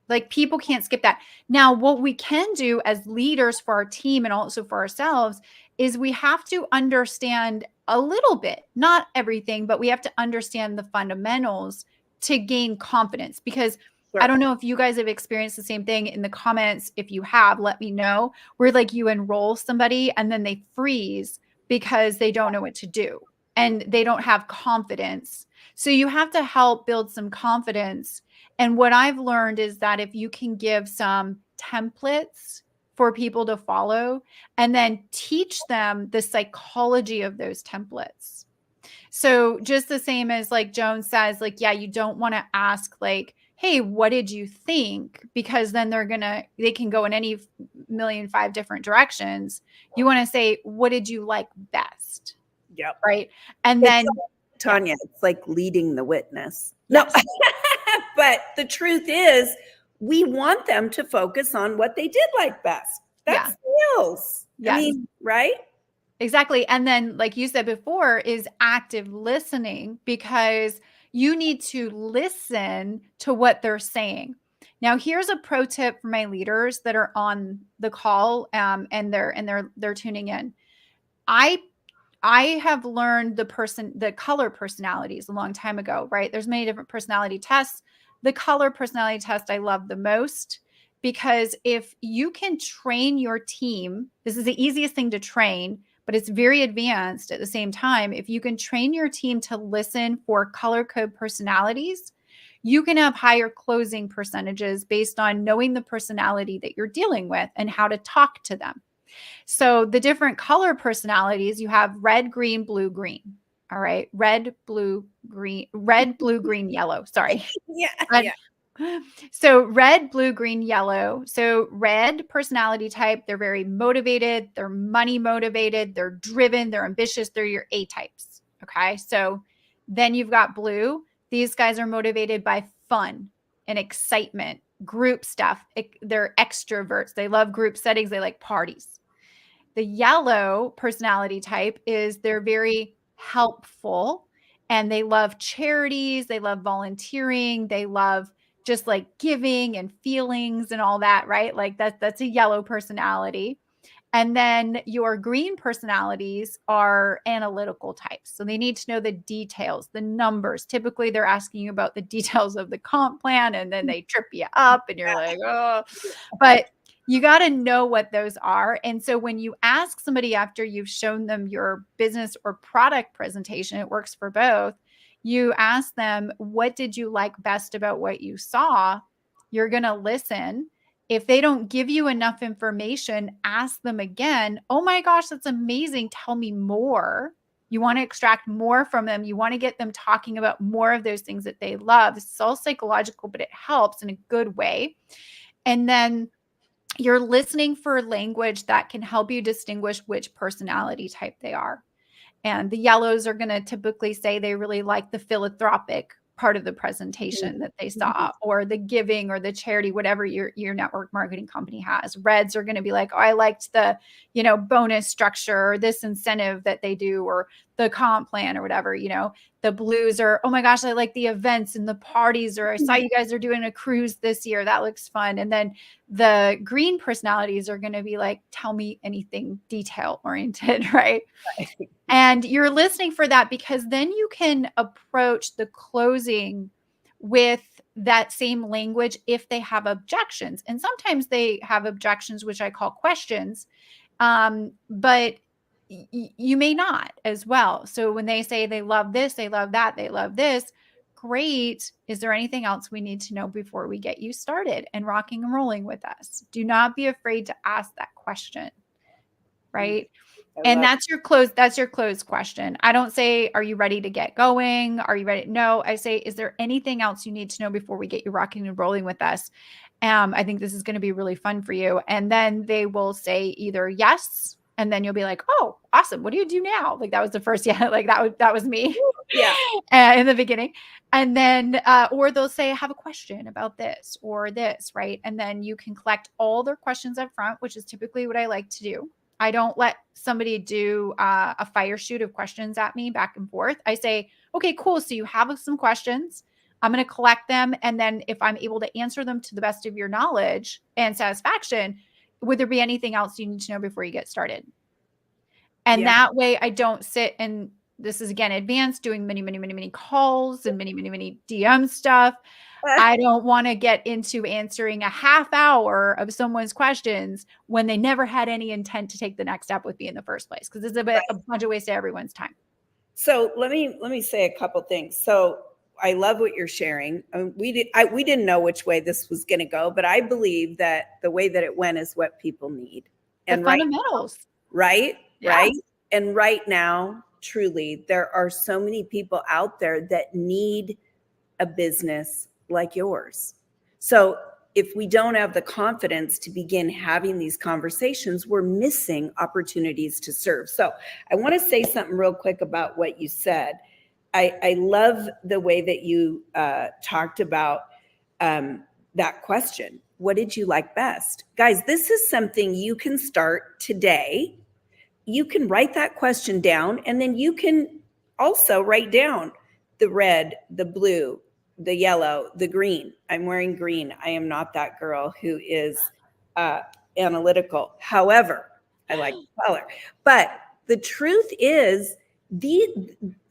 Like, people can't skip that. Now, what we can do as leaders for our team and also for ourselves is we have to understand a little bit, not everything, but we have to understand the fundamentals to gain confidence. Because Sure. I don't know if you guys have experienced the same thing in the comments. If you have, let me know, where like you enroll somebody and then they freeze because they don't know what to do and they don't have confidence. So you have to help build some confidence. And what I've learned is that if you can give some templates for people to follow and then teach them the psychology of those templates. So just the same as like Joan says, like, yeah, you don't want to ask like, hey, what did you think? Because then they can go in any million five different directions. You want to say, what did you like best? Yep. Right. And then, Tanya, it's like leading the witness. yes. No, but the truth is, we want them to focus on what they did like best. That's sales. Yes. I mean, right? Exactly. And then, like you said before, is active listening, because you need to listen to what they're saying. Now, here's a pro tip for my leaders that are on the call, and they're tuning in. I have learned the color personalities a long time ago, right? There's many different personality tests. The color personality test I love the most, because if you can train your team, this is the easiest thing to train, but it's very advanced at the same time. If you can train your team to listen for color code personalities, you can have higher closing percentages based on knowing the personality that you're dealing with and how to talk to them. So the different color personalities, you have red, green, blue, green. All right. Red, blue, green, yellow. Sorry. Yeah. Red. Yeah. So red, blue, green, yellow. So red personality type, they're very motivated, they're money motivated, they're driven, they're ambitious, they're your A types. Okay. So then you've got blue. These guys are motivated by fun and excitement, group stuff. They're extroverts. They love group settings. They like parties. The yellow personality type is they're very helpful, and they love charities. They love volunteering. They love just like giving and feelings and all that, right? Like that's a yellow personality. And then your green personalities are analytical types. So they need to know the details, the numbers. Typically, they're asking you about the details of the comp plan, and then they trip you up and you're like, oh, but you got to know what those are. And so when you ask somebody after you've shown them your business or product presentation, it works for both. You ask them, what did you like best about what you saw? You're going to listen. If they don't give you enough information, ask them again. Oh my gosh, that's amazing. Tell me more. You want to extract more from them. You want to get them talking about more of those things that they love. This is all psychological, but it helps in a good way. And then you're listening for language that can help you distinguish which personality type they are. And the yellows are going to typically say they really like the philanthropic part of the presentation that they saw, or the giving or the charity, whatever your network marketing company has. Reds are going to be like, oh, I liked the, bonus structure or this incentive that they do, or the comp plan or whatever. The blues are, oh my gosh, I like the events and the parties, or I saw you guys are doing a cruise this year. That looks fun. And then the green personalities are going to be like, tell me anything detail oriented, right? And you're listening for that, because then you can approach the closing with that same language if they have objections. And sometimes they have objections, which I call questions, but you may not as well. So when they say they love this, they love that, they love this, great. Is there anything else we need to know before we get you started and rocking and rolling with us? Do not be afraid to ask that question, right? And that's your close question. I don't say, are you ready to get going? Are you ready? No, I say, is there anything else you need to know before we get you rocking and rolling with us? I think this is going to be really fun for you. And then they will say either yes, and then you'll be like, oh, awesome. What do you do now? Like that was the first, yeah, like that was me. Yeah. In the beginning. And then, or they'll say, I have a question about this or this, right? And then you can collect all their questions up front, which is typically what I like to do. I don't let somebody do a fire shoot of questions at me back and forth. I say, okay, cool. So you have some questions. I'm going to collect them. And then if I'm able to answer them to the best of your knowledge and satisfaction, would there be anything else you need to know before you get started? And that way I don't sit, and this is again advanced, doing many calls and many DM stuff. I don't want to get into answering a half hour of someone's questions when they never had any intent to take the next step with me in the first place, because it's a bunch of waste of everyone's time. So let me say a couple things. So I love what you're sharing. We didn't know which way this was going to go, but I believe that the way that it went is what people need. And fundamentals. Right? And right now, truly, there are so many people out there that need a business like yours. So if we don't have the confidence to begin having these conversations, we're missing opportunities to serve. So I want to say something real quick about what you said. I love the way that you talked about that question. what did you like best? Guys, this is something you can start today. You can write that question down, and then you can also write down the red, the blue, the yellow, the green. I'm wearing green. I am not that girl who is analytical. However, I like the color. But the truth is, these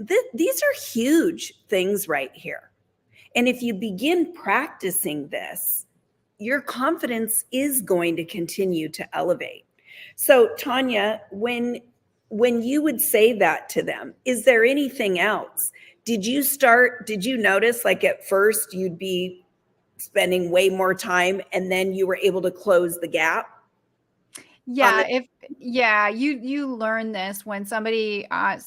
are huge things right here. And if you begin practicing this, your confidence is going to continue to elevate. So Tanya, when you would say that to them, is there anything else? Did you notice like at first you'd be spending way more time and then you were able to close the gap? Yeah, you learn this when somebody I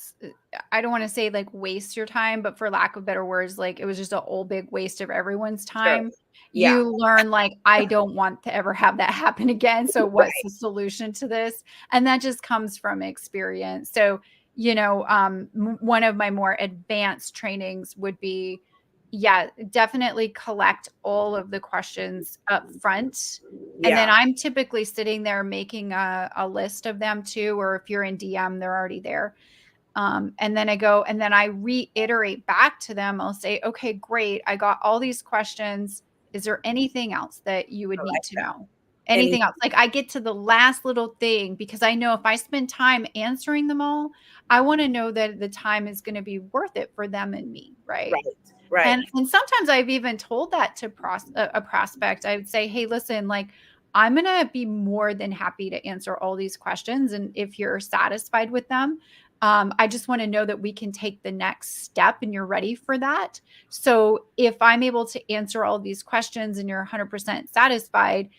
don't want to say like waste your time, but for lack of better words, like it was just a whole big waste of everyone's Sure. time. Yeah. You learn like I don't want to ever have that happen again. So what's the solution to this? And that just comes from experience. So, one of my more advanced trainings would be, yeah, definitely collect all of the questions up front. And then I'm typically sitting there making a list of them too, or if you're in DM, they're already there. And then I go and then I reiterate back to them. I'll say, okay, great. I got all these questions. Is there anything else that you would need to know? Anything else? Like I get to the last little thing because I know if I spend time answering them all, I want to know that the time is going to be worth it for them and me. Right. Right. And sometimes I've even told that to a prospect. I would say, hey, listen, like I'm going to be more than happy to answer all these questions. And if you're satisfied with them, I just want to know that we can take the next step and you're ready for that. So if I'm able to answer all these questions and you're 100% satisfied,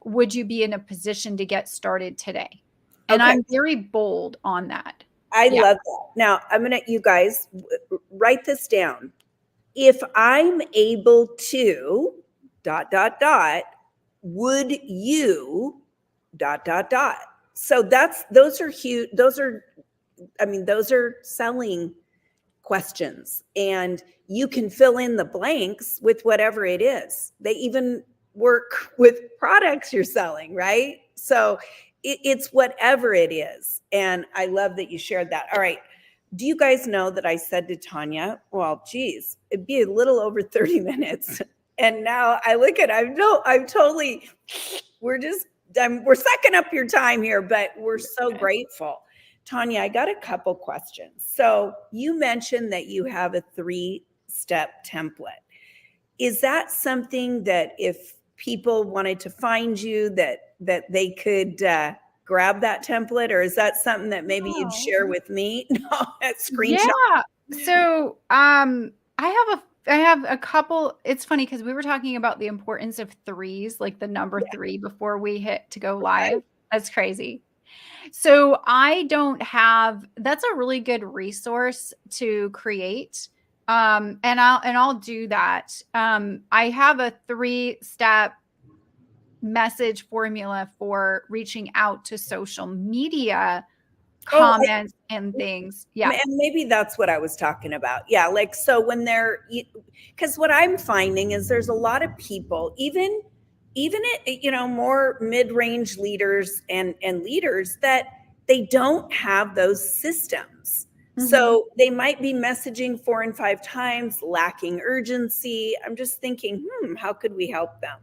would you be in a position to get started today? And I'm very bold on that. I love that. Now you guys write this down. If I'm able to ... would you ... So those are huge. Those are selling questions, and you can fill in the blanks with whatever it is. They even work with products you're selling, right? So it's whatever it is. And I love that you shared that. All right. Do you guys know that I said to Tanya, well, geez, it'd be a little over 30 minutes. And now I look at, I'm totally, we're sucking up your time here, but we're so grateful. Tanya, I got a couple questions. So you mentioned that you have a 3-step template. Is that something that if people wanted to find you that they could grab that template, or is that something that maybe you'd share with me? No, that screenshot. Yeah. So I have a couple. It's funny because we were talking about the importance of threes, like the number 3 before we hit to go live. Right. That's crazy. So that's a really good resource to create. And I'll do that. I have a 3-step message formula for reaching out to social media comments and things. Yeah. And maybe that's what I was talking about. Yeah. Like, so when because what I'm finding is there's a lot of people, even more mid-range leaders and leaders that they don't have those systems. Mm-hmm. So they might be messaging 4 and 5 times, lacking urgency. I'm just thinking, how could we help them?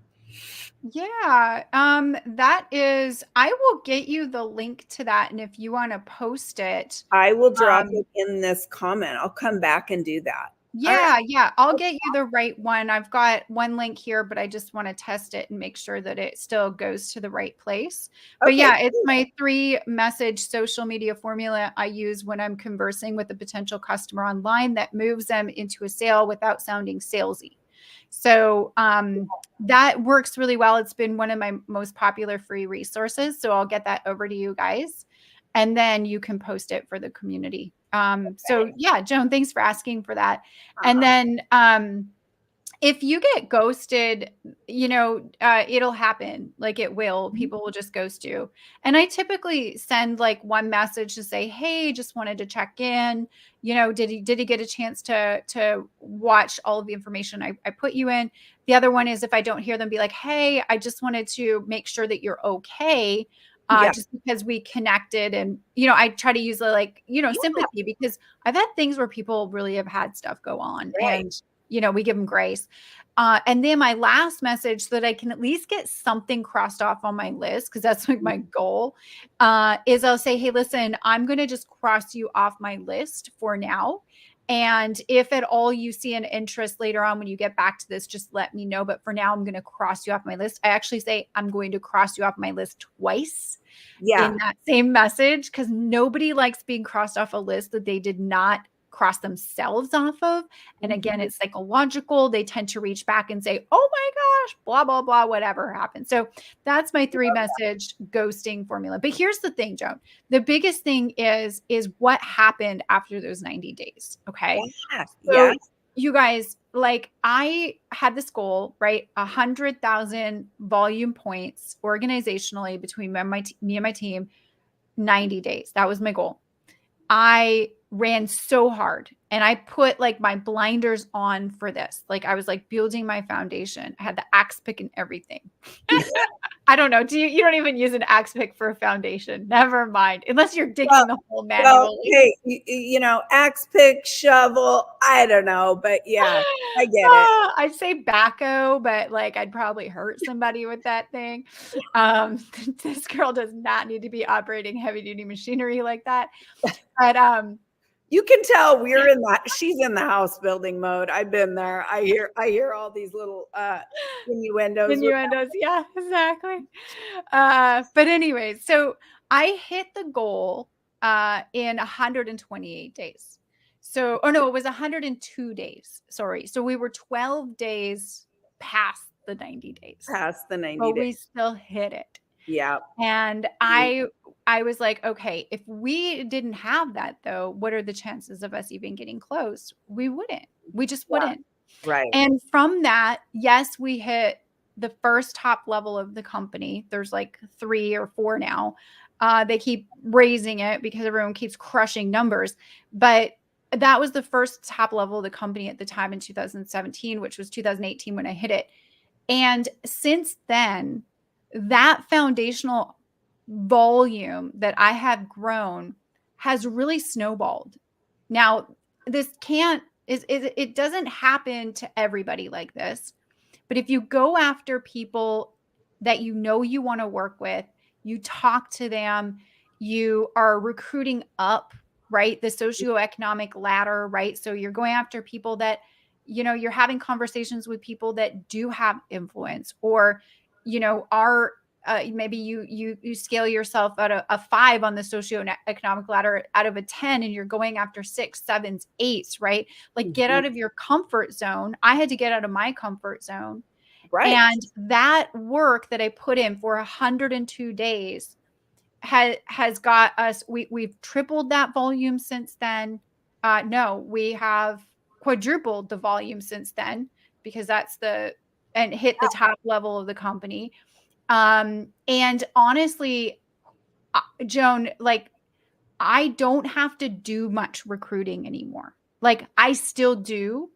Yeah, I will get you the link to that. And if you want to post it, I will drop it in this comment. I'll come back and do that. Yeah, yeah. I'll get you the right one. I've got one link here, but I just want to test it and make sure that it still goes to the right place. But yeah, it's my 3-message social media formula I use when I'm conversing with a potential customer online that moves them into a sale without sounding salesy. So that works really well. It's been one of my most popular free resources. So I'll get that over to you guys, and then you can post it for the community. So yeah, Joan, thanks for asking for that. And then if you get ghosted, it'll happen. Like it will. People will just ghost you. And I typically send like one message to say, "Hey, just wanted to check in. Did he get a chance to watch all of the information I put you in?" The other one is if I don't hear them, be like, "Hey, I just wanted to make sure that you're okay." Yeah. Just because we connected, and I try to use the Yeah. sympathy, because I've had things where people really have had stuff go on, Right. and we give them grace. And then my last message, so that I can at least get something crossed off on my list, because that's like my goal, is I'll say, "Hey, listen, I'm going to just cross you off my list for now. And if at all you see an interest later on when you get back to this, just let me know. But for now, I'm going to cross you off my list." I actually say I'm going to cross you off my list twice Yeah. in that same message, because nobody likes being crossed off a list that they did not cross themselves off of. And again, it's psychological. They tend to reach back and say, "Oh my gosh, blah, blah, blah, whatever happened." So that's my 3 message ghosting formula. But here's the thing, Joan. The biggest thing is what happened after those 90 days. Okay. Yeah. So Yeah. you guys, like, I had this goal, right? 100,000 volume points organizationally between me and my team, 90 days. That was my goal. I ran so hard, and I put like my blinders on for this. Like I was like building my foundation. I had the axe pick and everything. I don't know. You don't even use an axe pick for a foundation. Never mind. Unless you're digging the hole Well, manually. hey, axe pick, shovel, I don't know, but yeah, I get it. I'd say backhoe, but like I'd probably hurt somebody with that thing. This girl does not need to be operating heavy duty machinery like that. But You can tell she's in the house building mode. I've been there. I hear all these little innuendos. innuendos, yeah, exactly. But anyway, so I hit the goal in 128 days. So, or no, it was 102 days. Sorry. So we were 12 days past the 90 days, Past the 90 but we days. still hit it. Yeah. And I was like, okay, if we didn't have that though, what are the chances of us even getting close? We wouldn't. We just Yeah. wouldn't. Right. And from that, yes, we hit the first top level of the company. There's like 3 or 4 now. They keep raising it because everyone keeps crushing numbers. But that was the first top level of the company at the time in 2017, which was 2018 when I hit it. And since then, that foundational volume that I have grown has really snowballed. Now, this can't is it doesn't happen to everybody like this. But if you go after people that you want to work with, you talk to them, you are recruiting up, right? The socioeconomic ladder, right? So you're going after people that, you're having conversations with people that do have influence, or, are maybe you scale yourself at a 5 on the socioeconomic ladder out of a 10, and you're going after 6, 7s, 8s, right? Like get out of your comfort zone. I had to get out of my comfort zone. Right. And that work that I put in for 102 days has got us, we've tripled that volume since then. No, we have quadrupled the volume since then, because and hit the top level of the company. And honestly, Joan, like I don't have to do much recruiting anymore. Like I still do.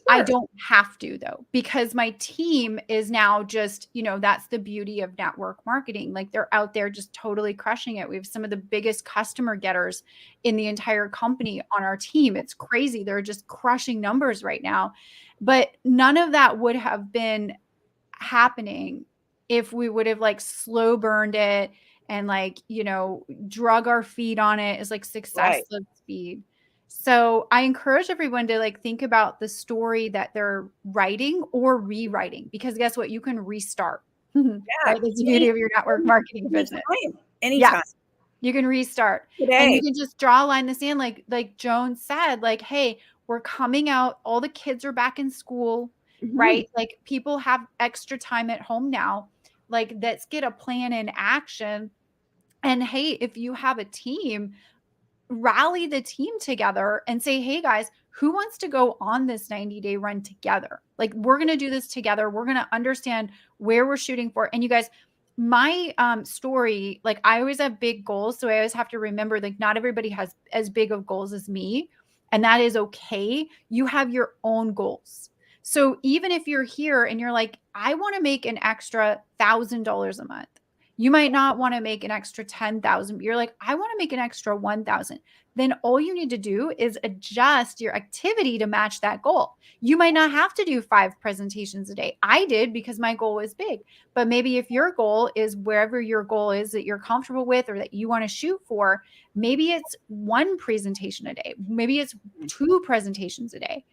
I Sure. don't have to though, because my team is now just, that's the beauty of network marketing. Like they're out there just totally crushing it. We have some of the biggest customer getters in the entire company on our team. It's crazy. They're just crushing numbers right now. But none of that would have been happening if we would have like slow burned it and like, drug our feet on it as like success Right. of speed. So I encourage everyone to like think about the story that they're writing or rewriting, because guess what? You can restart. Right? Yeah. That's the beauty of your network marketing business. Anytime. Anytime. Yes. You can restart, and you Today. can just draw a line in the sand. Like Joan said, like, hey, we're coming out. All the kids are back in school, Mhm. right? Like people have extra time at home now. Like let's get a plan in action. And hey, if you have a team, rally the team together and say, hey guys, who wants to go on this 90-day run together? Like, we're going to do this together. We're going to understand where we're shooting for. And you guys, my story, like, I always have big goals. So I always have to remember, like, not everybody has as big of goals as me. And that is okay. You have your own goals. So even if you're here and you're like, I want to make an extra $1,000 a month, you might not want to make an extra 10,000. You're like, I want to make an extra 1,000. Then all you need to do is adjust your activity to match that goal. You might not have to do 5 presentations a day. I did because my goal was big. But maybe if your goal is wherever your goal is that you're comfortable with or that you want to shoot for, maybe it's 1 presentation a day. Maybe it's 2 presentations a day.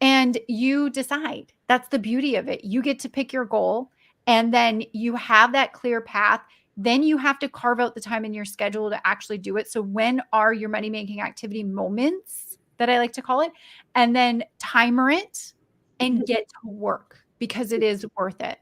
And you decide. That's the beauty of it. You get to pick your goal, and then you have that clear path. Then you have to carve out the time in your schedule to actually do it. So when are your money-making activity moments, that I like to call it, and then timer it and get to work, because it is worth it.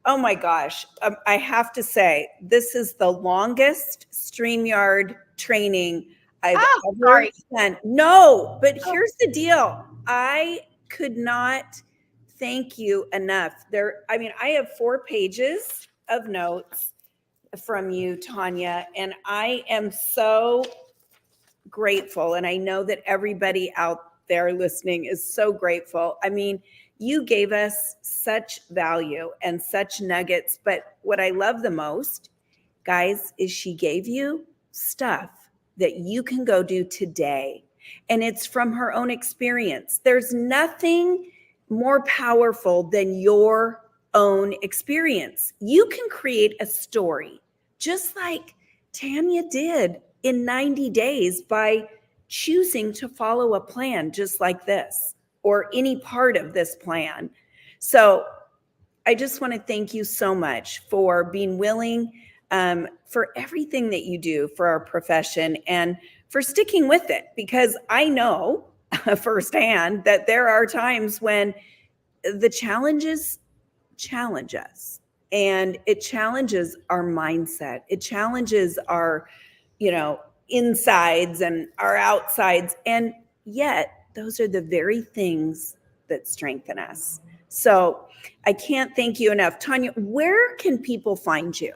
Oh my gosh. I have to say, this is the longest StreamYard training I've ever done. No, but here's the deal. I could not thank you enough. I have 4 pages of notes from you, Tanya, and I am so grateful. And I know that everybody out there listening is so grateful. I mean, you gave us such value and such nuggets. But what I love the most, guys, is she gave you stuff that you can go do today. And it's from her own experience. There's nothing more powerful than your own experience. You can create a story just like Tanya did in 90 days by choosing to follow a plan just like this or any part of this plan. So I just want to thank you so much for being willing, for everything that you do for our profession and for sticking with it, because I know firsthand that there are times when the challenges challenge us, and it challenges our mindset. It challenges our, insides and our outsides. And yet those are the very things that strengthen us. So I can't thank you enough. Tanya, where can people find you?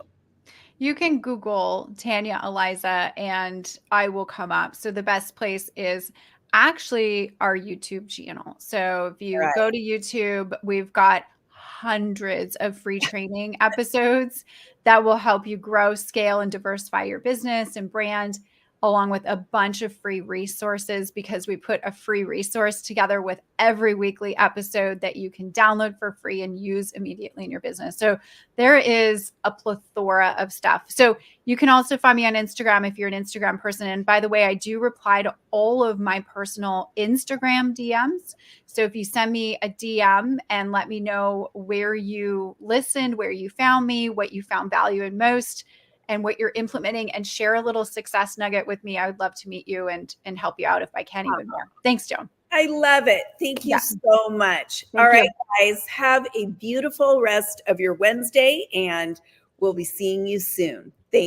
You can Google Tanya Aliza and I will come up. So the best place is actually our YouTube channel. So if you go to YouTube, we've got hundreds of free training episodes that will help you grow, scale, and diversify your business and brand, along with a bunch of free resources, because we put a free resource together with every weekly episode that you can download for free and use immediately in your business. So there is a plethora of stuff. So you can also find me on Instagram if you're an Instagram person. And by the way, I do reply to all of my personal Instagram DMs. So if you send me a DM and let me know where you listened, where you found me, what you found value in most, and what you're implementing, and share a little success nugget with me, I would love to meet you and help you out if I can even more. Thanks, Joan. I love it. Thank you so much. All right, guys, have a beautiful rest of your Wednesday, and we'll be seeing you soon.